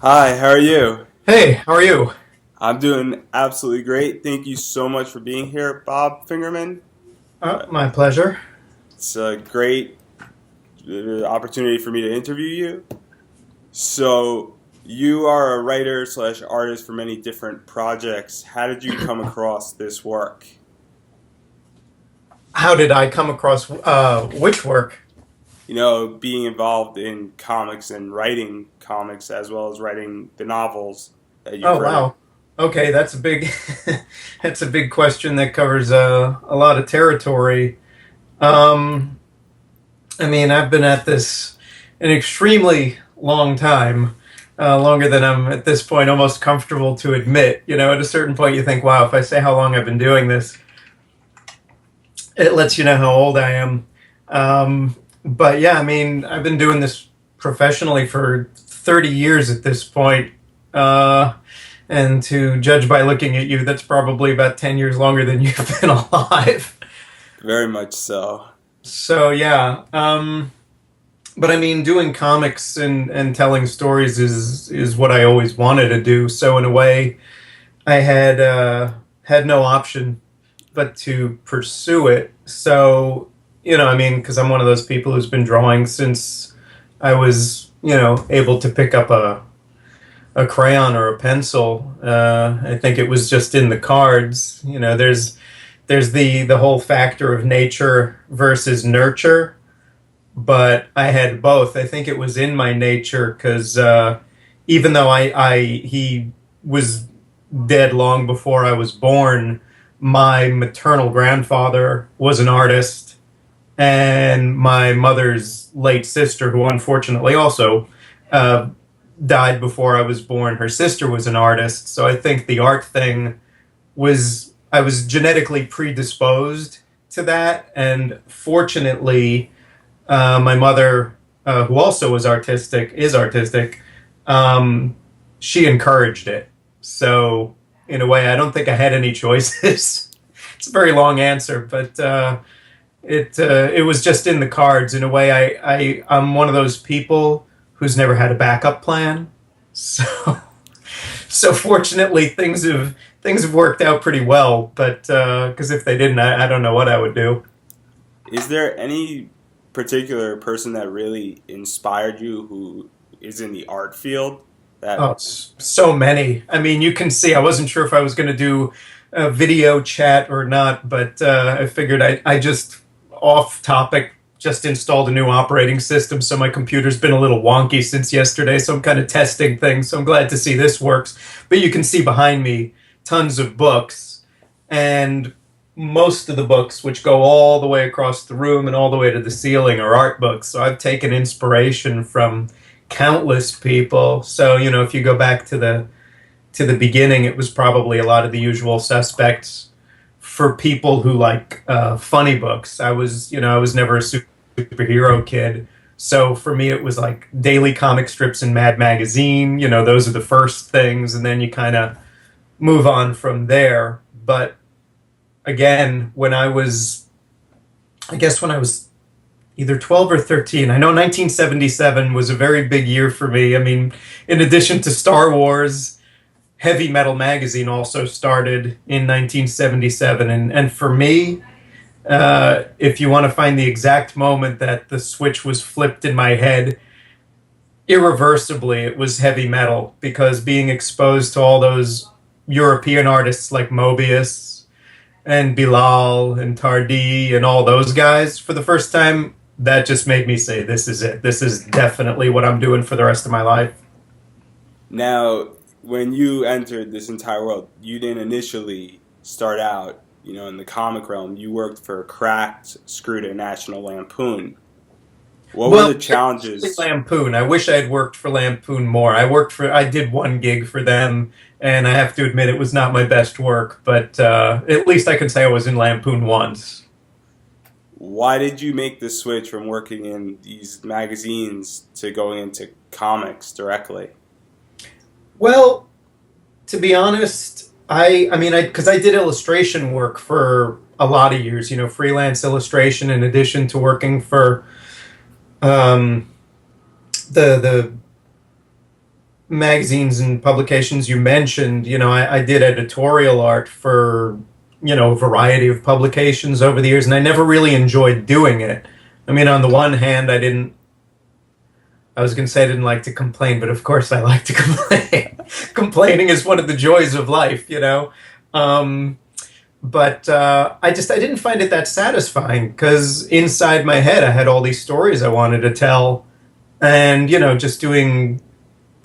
Hi, how are you? Hey, how are you? I'm doing absolutely great. Thank you so much for being here, Bob Fingerman. Uh, My pleasure. it's a great opportunity for me to interview you. So, you are a writer slash artist for many different projects. How did you come across this work? How did I come across which work? Being involved in comics and writing comics as well as writing the novels that you've Oh, written. wow. Okay, that's a big that's a big question that covers a lot of territory. Um, I mean, I've been at this an extremely long time, longer than I'm at this point almost comfortable to admit. At a certain point, you think, "Wow, if I say how long I've been doing this, it lets you know how old I am." But yeah, I mean, I've been doing this professionally for 30 years at this point. Uh, and to judge by looking at you, that's probably about 10 years longer than you've been alive. Very much so. So yeah, but I mean, doing comics and telling stories is what I always wanted to do. So in a way, I had no option but to pursue it. So, I mean, because I'm one of those people who's been drawing since I was, able to pick up a crayon or a pencil. I think it was just in the cards. There's the whole factor of nature versus nurture, but I had both. I think it was in my nature because even though he was dead long before I was born, my maternal grandfather was an artist, and my mother's late sister, who unfortunately also uh, died before I was born, her sister was an artist. So I think the art thing I was genetically predisposed to that, and fortunately, my mother, who also is artistic, um, she encouraged it. So, in a way, I don't think I had any choices. It's a very long answer, but it was just in the cards. In a way, I'm one of those people who's never had a backup plan. So, so fortunately, things have worked out pretty well. But because if they didn't, I don't know what I would do. Is there any particular person that really inspired you who is in the art field? Oh, That so many. I mean, you can see I wasn't sure if I was going to do a video chat or not, but I figured I just off topic just installed a new operating system, so my computer's been a little wonky since yesterday, so I'm kind of testing things. So I'm glad to see this works. But you can see behind me tons of books, and most of the books, which go all the way across the room and all the way to the ceiling, are art books. So I've taken inspiration from countless people. So, if you go back to the beginning, it was probably a lot of the usual suspects for people who like funny books. I was never a superhero kid. So for me, it was like daily comic strips and Mad Magazine. Those are the first things, and then you kind of move on from there. But again, I guess when I was either 12 or 13. I know 1977 was a very big year for me. I mean, in addition to Star Wars, Heavy Metal Magazine also started in 1977. And for me, if you want to find the exact moment that the switch was flipped in my head, irreversibly, it was heavy metal because being exposed to all those European artists like Mobius and Bilal and Tardi and all those guys for the first time, that just made me say, this is it. This is definitely what I'm doing for the rest of my life. now when you entered this entire world, you didn't initially start out, in the comic realm. You worked for Cracked, Screwed, and National Lampoon. What were Well, the challenges? Lampoon. I wish I had worked for Lampoon more. I did one gig for them, and I have to admit it was not my best work, but at least I can say I was in Lampoon once. Why did you make the switch from working in these magazines to going into comics directly? Well, to be honest, because I did illustration work for a lot of years, freelance illustration in addition to working for um, the magazines and publications you mentioned, I did editorial art for, a variety of publications over the years, and I never really enjoyed doing it. I mean, on the one hand, I was going to say I didn't like to complain, but of course I like to complain. Complaining is one of the joys of life. Um, but I didn't find it that satisfying because inside my head I had all these stories I wanted to tell, and just doing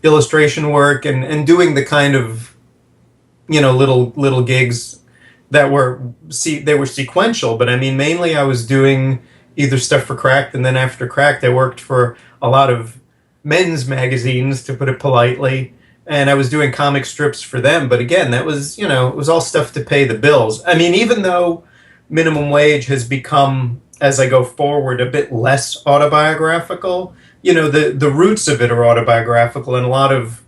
illustration work and doing the kind of little gigs that they were sequential, but I mean mainly I was doing either stuff for Cracked, and then after Cracked I worked for a lot of men's magazines, to put it politely, and I was doing comic strips for them. But again, that was it was all stuff to pay the bills. I mean, even though minimum wage has become, as I go forward, a bit less autobiographical, the roots of it are autobiographical, and a lot of,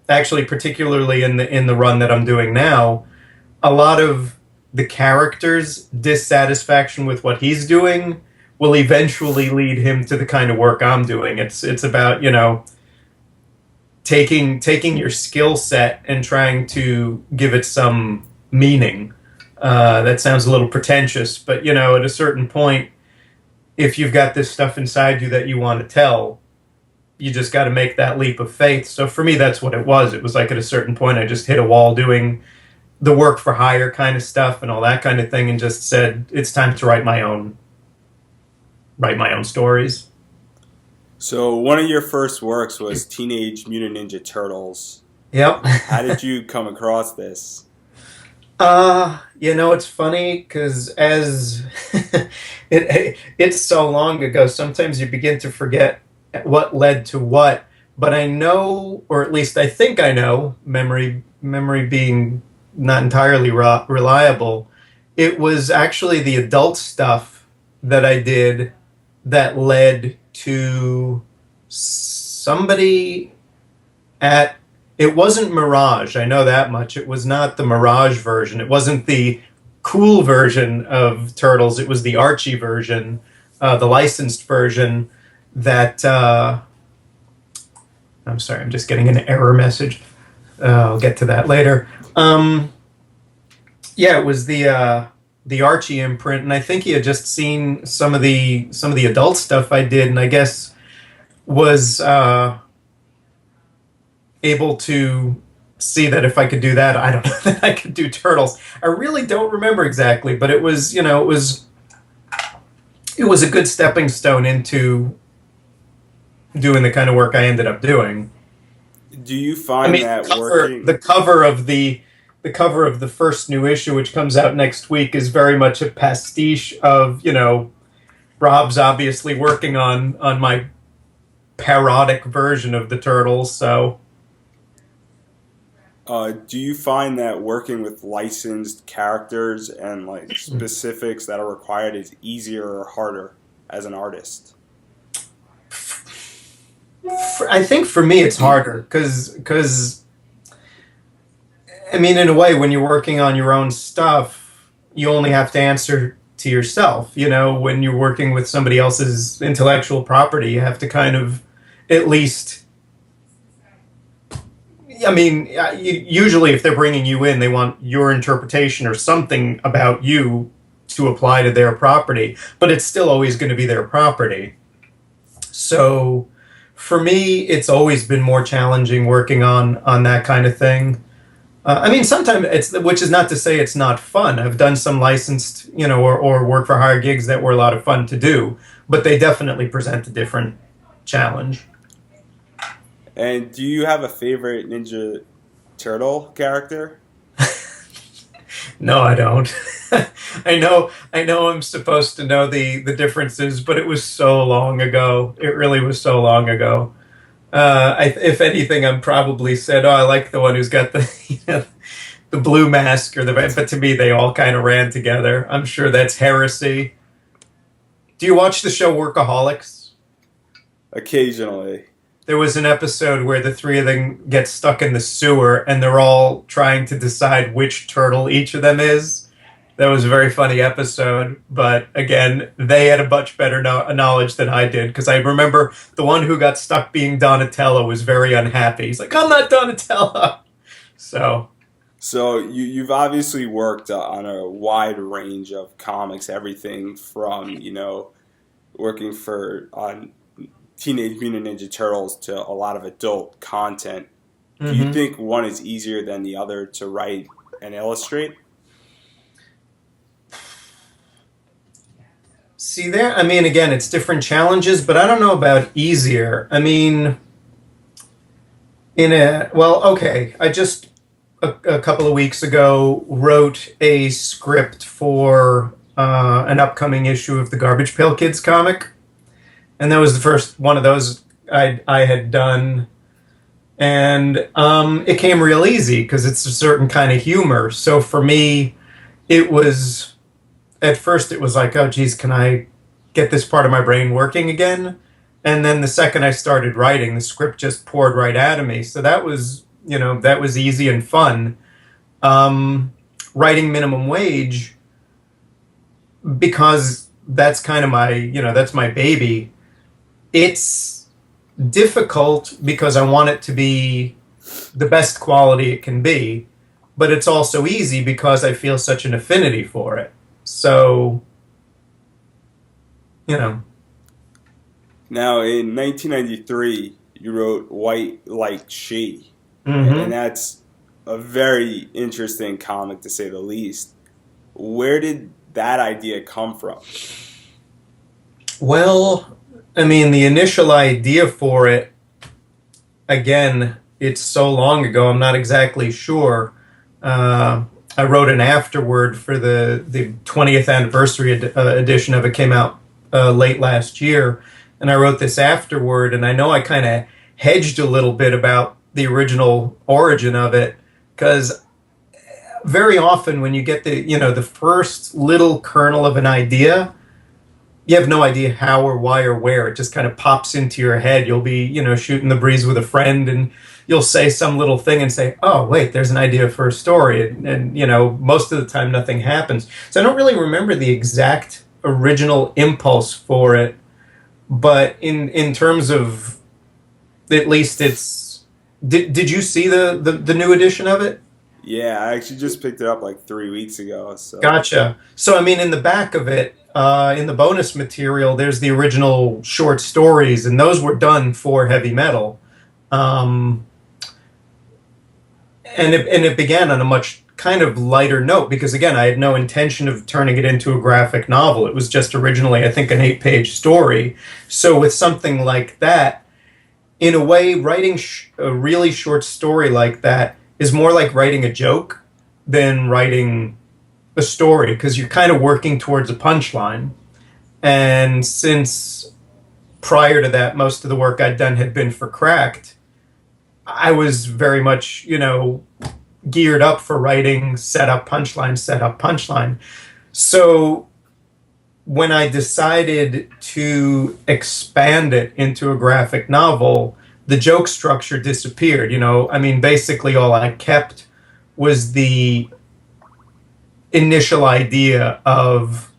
actually particularly in the run that I'm doing now, a lot of the character's dissatisfaction with what he's doing will eventually lead him to the kind of work I'm doing. It's about, taking your skill set and trying to give it some meaning. That sounds a little pretentious, but at a certain point, if you've got this stuff inside you that you want to tell, you just got to make that leap of faith. So for me, that's what it was. It was like at a certain point, I just hit a wall doing the work for hire kind of stuff and all that kind of thing, and just said, it's time to write my own stories. So one of your first works was Teenage Mutant Ninja Turtles. Yep. How did you come across this? It's funny because as it's so long ago, sometimes you begin to forget what led to what. But I know, or at least I think I know, memory being not entirely reliable, it was actually the adult stuff that I did that led to somebody it wasn't Mirage, I know that much. It was not the Mirage version. It wasn't the cool version of Turtles. It was the Archie version, the licensed version that, I'm sorry, I'm just getting an error message. I'll get to that later. It was the Archie imprint, and I think he had just seen some of the adult stuff I did, and I guess was able to see that if I could do that, I don't know that I could do Turtles. I really don't remember exactly, but it was it was a good stepping stone into doing the kind of work I ended up doing. Do you find working? The cover of the first new issue, which comes out next week, is very much a pastiche of, Rob's obviously working on my parodic version of the Turtles, so. Do you find that working with licensed characters and specifics that are required is easier or harder as an artist? I think for me it's harder because I mean, in a way, when you're working on your own stuff, you only have to answer to yourself. When you're working with somebody else's intellectual property, you have to kind of at least. I mean, usually if they're bringing you in, they want your interpretation or something about you to apply to their property, but it's still always going to be their property. So for me, it's always been more challenging working on that kind of thing. I mean, sometimes which is not to say it's not fun. I've done some licensed, or work for hire gigs that were a lot of fun to do, but they definitely present a different challenge. And do you have a favorite Ninja Turtle character? No, I don't. I know I'm supposed to know the differences, but it was so long ago. It really was so long ago. If anything, I'm probably said, I like the one who's got the the blue mask or but to me they all kind of ran together. I'm sure that's heresy. Do you watch the show Workaholics? Occasionally. There was an episode where the three of them get stuck in the sewer and they're all trying to decide which turtle each of them is. That was a very funny episode, but again, they had a much better knowledge than I did because I remember the one who got stuck being Donatello was very unhappy. He's like, "I'm not Donatello." So, So you've obviously worked on a wide range of comics, everything from working for on Teenage Mutant Ninja Turtles to a lot of adult content. Do you mhm. think one is easier than the other to write and illustrate? See there, I mean, again, it's different challenges, but I don't know about easier. I mean, okay, I just a couple of weeks ago wrote a script for an upcoming issue of the Garbage Pail Kids comic, and that was the first one of those I had done, and it came real easy because it's a certain kind of humor. So for me, it was at first it was like, oh geez, can I get this part of my brain working again? And then the second I started writing, the script just poured right out of me. So that was, that was easy and fun. Writing minimum wage, because that's kind of that's my baby. It's difficult because I want it to be the best quality it can be, but it's also easy because I feel such an affinity for it. So, you know, Now, in 1993, you wrote White Like She, and hmm that's a very interesting comic to say the least. Where did that idea come from? well, I mean, the initial idea for it, again, it's so long ago, I'm not exactly sure. Uh, I wrote an afterword for the 20th anniversary edition of it, came out late last year, and I wrote this afterword, and I know I kind of hedged a little bit about the original origin of it, because very often when you get the first little kernel of an idea, you have no idea how or why or where. It just kind of pops into your head. You'll be, shooting the breeze with a friend, and you'll say some little thing and say, "Oh, wait, there's an idea for a story." And most of the time nothing happens. So I don't really remember the exact original impulse for it, but in terms of, at least it's, did you see the new edition of it? Yeah, I actually just picked it up like 3 weeks ago. So Gotcha. So, I mean, in the back of it, in the bonus material, there's the original short stories, and those were done for heavy metal. Um, and it began on a much kind of lighter note because, again, I had no intention of turning it into a graphic novel. It was just originally, I think, an 8-page story. So, with something like that, in a way, writing a really short story like that is more like writing a joke than writing a story because you're kind of working towards a punchline. And since prior to that, most of the work I'd done had been for Cracked, I was very much, geared up for writing setup, punchline, setup, punchline. So when I decided to expand it into a graphic novel, the joke structure disappeared. I mean, basically all I kept was the initial idea of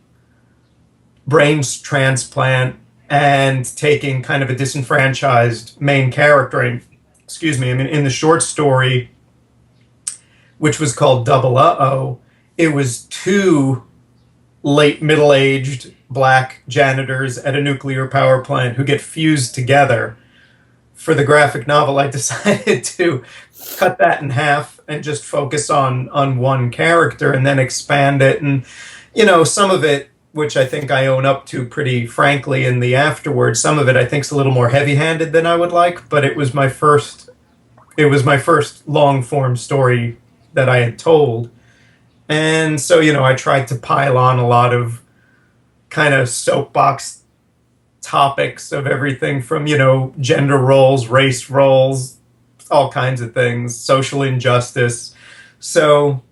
brains transplant and taking kind of a disenfranchised main character. And, excuse me, I mean, in the short story, which was called Double Uh-Oh, it was two late middle-aged black janitors at a nuclear power plant who get fused together. For the graphic novel, I decided to cut that in half and just focus on one character and then expand it. And some of it, which I think I own up to pretty frankly in the afterward, some of it I think is a little more heavy-handed than I would like. But it was my first long form story that I had told. And so, I tried to pile on a lot of kind of soapbox topics of everything from, gender roles, race roles, all kinds of things, social injustice. So,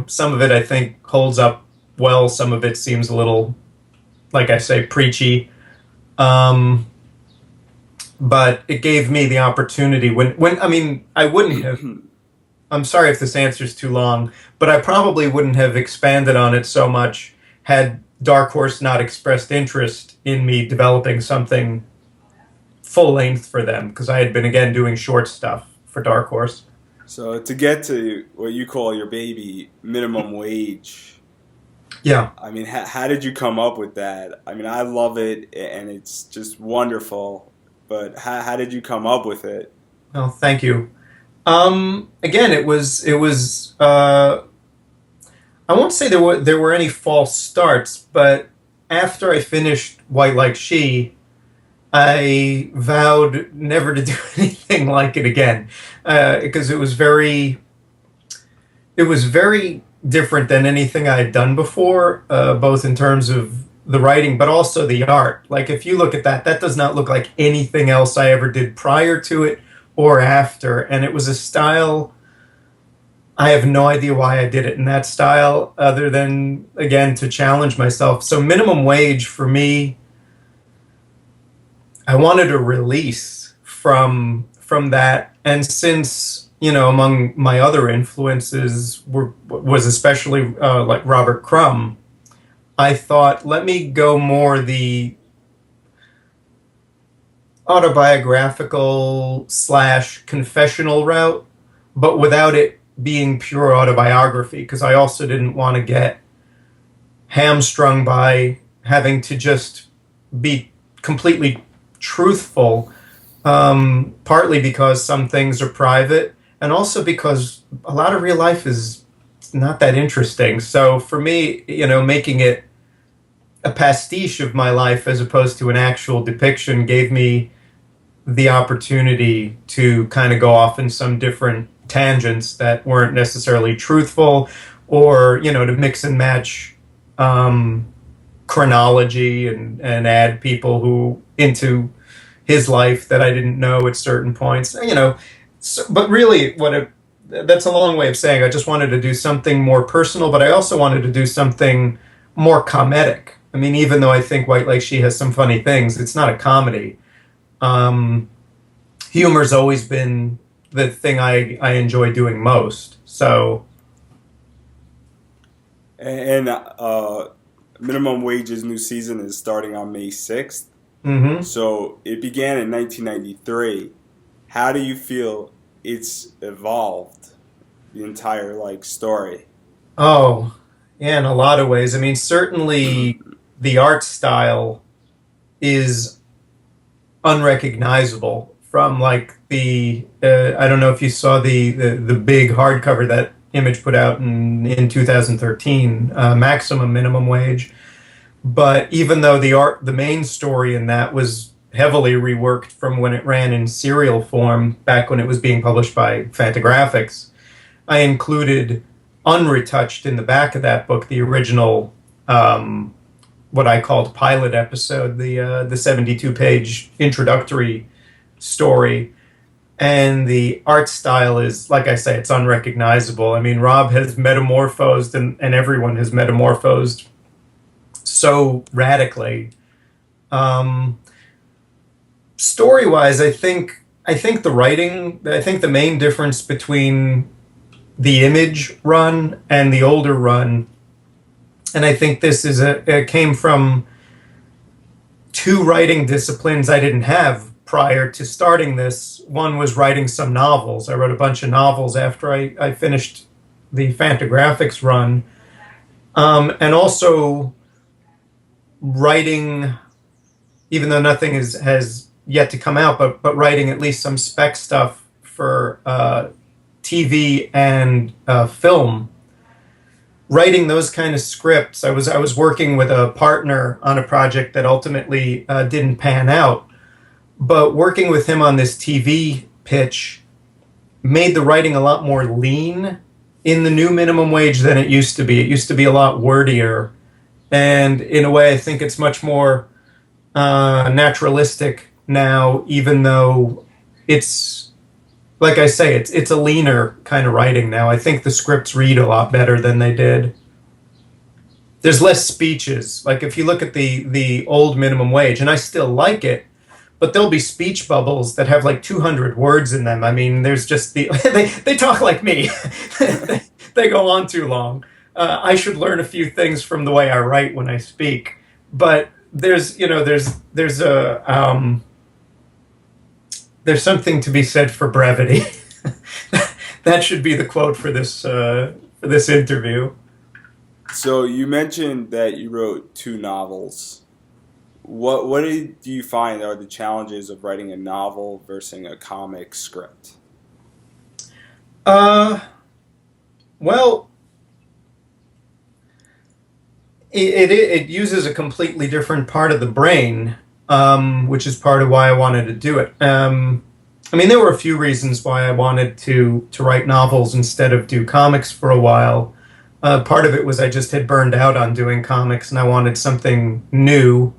some of it I think holds up well. Some of it seems a little, like I say, preachy. Um, but it gave me the opportunity when I mean, I wouldn't have I'm sorry if this answer's too long, but I probably wouldn't have expanded on it so much had Dark Horse not expressed interest in me developing something full length for them, because I had been again doing short stuff for Dark Horse. So to get to what you call your baby, minimum wage. Yeah. I mean, how did you come up with that? I mean, I love it, and it's just wonderful. But how did you come up with it? Well, thank you. Again, it was. I won't say there were any false starts, but after I finished White Like She, I vowed never to do anything like it again, because it was very different than anything I had done before, both in terms of the writing, but also the art. Like, if you look at that, that does not look like anything else I ever did prior to it or after. And it was a style, I have no idea why I did it in that style, other than, again, to challenge myself. So minimum wage for me, I wanted a release from that. And since, among my other influences was especially like Robert Crumb, I thought, let me go more the autobiographical / confessional route, but without it being pure autobiography, because I also didn't want to get hamstrung by having to just be completely truthful, partly because some things are private, and also because a lot of real life is not that interesting. So for me, making it a pastiche of my life as opposed to an actual depiction gave me the opportunity to kind of go off in some different tangents that weren't necessarily truthful, or to mix and match chronology and add people who into his life that I didn't know at certain points. But really, that's a long way of saying I just wanted to do something more personal, but I also wanted to do something more comedic. I mean, even though I think White Like She has some funny things, it's not a comedy. Humor's always been the thing I enjoy doing most. So, And minimum wage's new season is starting on May 6th. mhm. So it began in 1993. How do you feel it's evolved, the entire story? Oh, yeah, in a lot of ways. I mean, certainly the art style is unrecognizable from like the I don't know if you saw the big hardcover that Image put out in 2013, Maximum Minimum Wage. But even though the main story in that was heavily reworked from when it ran in serial form back when it was being published by Fantagraphics, I included unretouched in the back of that book the original, what I called pilot episode, the 72-page introductory story. And the art style is, like I say, it's unrecognizable. I mean, Rob has metamorphosed, and everyone has metamorphosed so radically. Story-wise, I think the writing, I think the main difference between the Image run and the older run, and I think this it came from two writing disciplines I didn't have prior to starting this. One was writing some novels. I wrote a bunch of novels after I finished the Fantagraphics run, and also writing, even though nothing has yet to come out, but writing at least some spec stuff for TV and film. Writing those kind of scripts, I was working with a partner on a project that ultimately didn't pan out, but working with him on this TV pitch made the writing a lot more lean in the new minimum wage than it used to be. It used to be a lot wordier, and in a way, I think it's much more naturalistic now, even though it's, like I say, it's a leaner kind of writing now. I think the scripts read a lot better than they did. There's less speeches. Like if you look at the old minimum wage, and I still like it, but there'll be speech bubbles that have like 200 words in them. I mean, there's just they talk like me. They go on too long. I should learn a few things from the way I write when I speak, but there's something to be said for brevity. That should be the quote for this interview. So you mentioned that you wrote 2 novels. What do you find are the challenges of writing a novel versus a comic script? Well, it uses a completely different part of the brain, which is part of why I wanted to do it. I mean, there were a few reasons why I wanted to write novels instead of do comics for a while. Part of it was I just had burned out on doing comics and I wanted something new.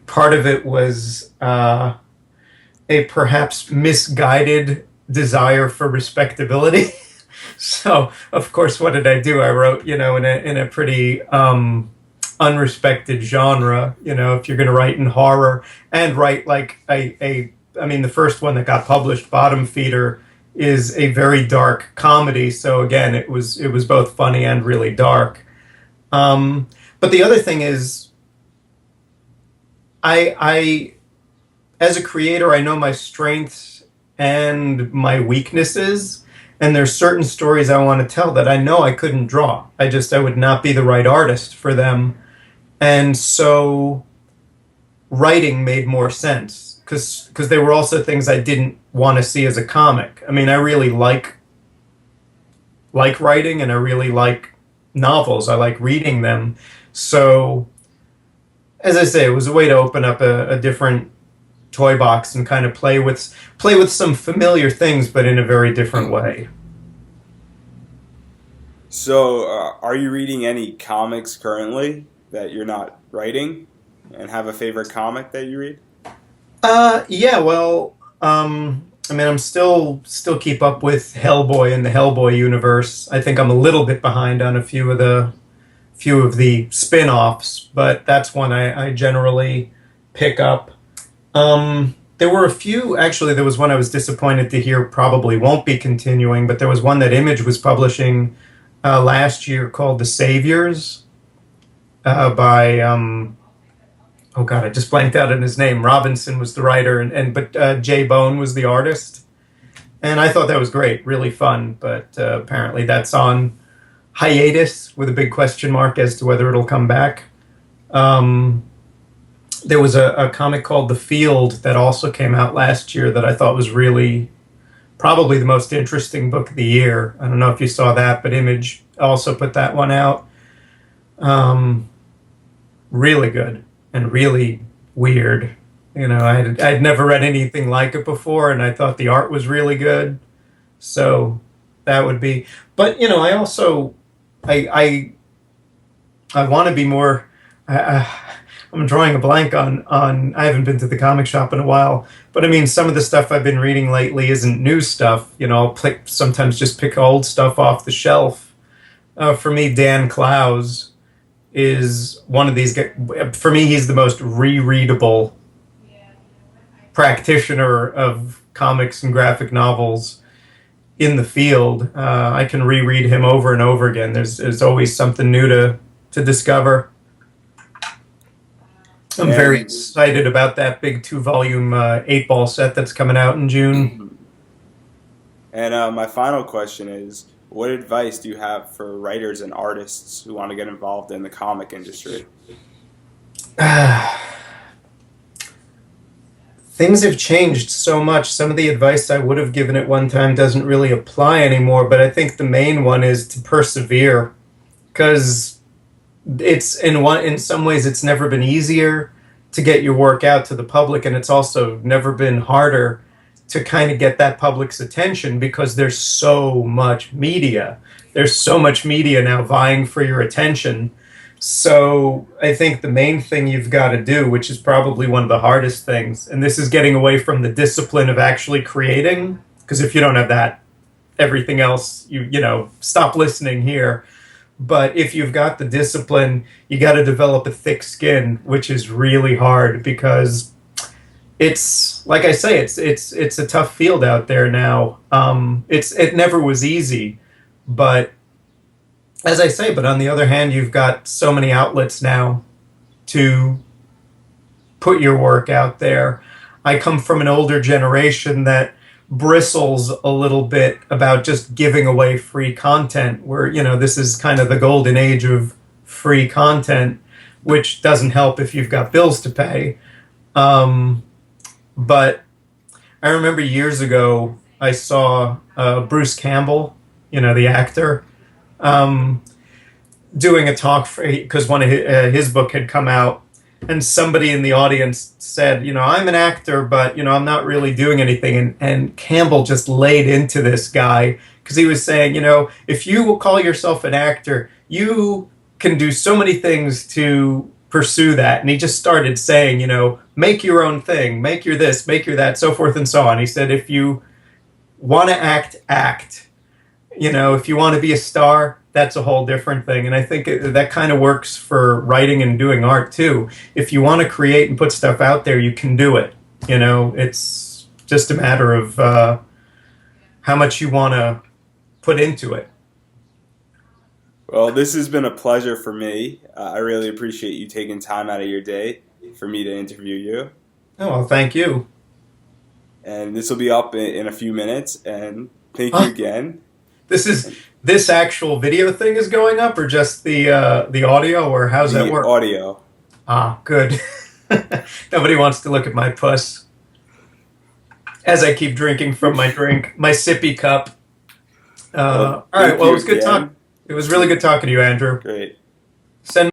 Part of it was a perhaps misguided desire for respectability. So, of course, what did I do? I wrote, in a pretty unrespected genre. If you're going to write in horror and write like I mean, the first one that got published, Bottom Feeder, is a very dark comedy. So again, it was both funny and really dark. But the other thing is, I as a creator, I know my strengths and my weaknesses, and there's certain stories I want to tell that I know I couldn't draw. I would not be the right artist for them, and so writing made more sense. Because they were also things I didn't want to see as a comic. I mean, I really like writing, and I really like novels. I like reading them. So, as I say, it was a way to open up a different toy box and kind of play with some familiar things, but in a very different way. So, are you reading any comics currently that you're not writing, and have a favorite comic that you read? Yeah, well, I mean, I'm still keep up with Hellboy and the Hellboy universe. I think I'm a little bit behind on a few of the spin-offs, but that's one I generally pick up. There were a few, actually, there was one I was disappointed to hear probably won't be continuing, but there was one that Image was publishing last year called The Saviors by oh God, I just blanked out on his name. Robinson was the writer, but Jay Bone was the artist. And I thought that was great, really fun. But apparently that's on hiatus with a big question mark as to whether it'll come back. There was a comic called The Field that also came out last year that I thought was really probably the most interesting book of the year. I don't know if you saw that, but Image also put that one out. Really good. And really weird. I'd never read anything like it before, and I thought the art was really good. So that would be. But I also I want to be more. I'm drawing a blank on. I haven't been to the comic shop in a while, but I mean, some of the stuff I've been reading lately isn't new stuff. I'll sometimes just pick old stuff off the shelf. For me, Dan Clowes is one of these guys. For me, he's the most rereadable practitioner of comics and graphic novels in the field. I can reread him over and over again. There's always something new to discover. I'm very excited about that big 2-volume 8-ball set that's coming out in June. And my final question is, what advice do you have for writers and artists who want to get involved in the comic industry? Things have changed so much. Some of the advice I would have given at one time doesn't really apply anymore, but I think the main one is to persevere, because in some ways it's never been easier to get your work out to the public, and it's also never been harder to kind of get that public's attention, because there's so much media. There's so much media now vying for your attention. So I think the main thing you've got to do, which is probably one of the hardest things, and this is getting away from the discipline of actually creating, because if you don't have that, everything else, stop listening here. But if you've got the discipline, you got to develop a thick skin, which is really hard, because it's like I say, it's a tough field out there now. It never was easy, but as I say, but on the other hand, you've got so many outlets now to put your work out there. I come from an older generation that bristles a little bit about just giving away free content, where, this is kind of the golden age of free content, which doesn't help if you've got bills to pay. But I remember years ago, I saw Bruce Campbell, the actor, doing a talk because one of his book had come out, and somebody in the audience said, I'm an actor, but, I'm not really doing anything. And Campbell just laid into this guy because he was saying, if you will call yourself an actor, you can do so many things to pursue that. And he just started saying, make your own thing, make your this, make your that, so forth and so on. He said, if you want to act, act. If you want to be a star, that's a whole different thing. And I think that kind of works for writing and doing art too. If you want to create and put stuff out there, you can do it. It's just a matter of how much you want to put into it. Well, this has been a pleasure for me. I really appreciate you taking time out of your day for me to interview you. Oh, well, thank you. And this will be up in a few minutes. And thank you again. This actual video thing is going up, or just the audio, or how's that work? Audio. Ah, good. Nobody wants to look at my puss as I keep drinking from my sippy cup. All right. Well, it was good talk. It was really good talking to you, Andrew. Great. Send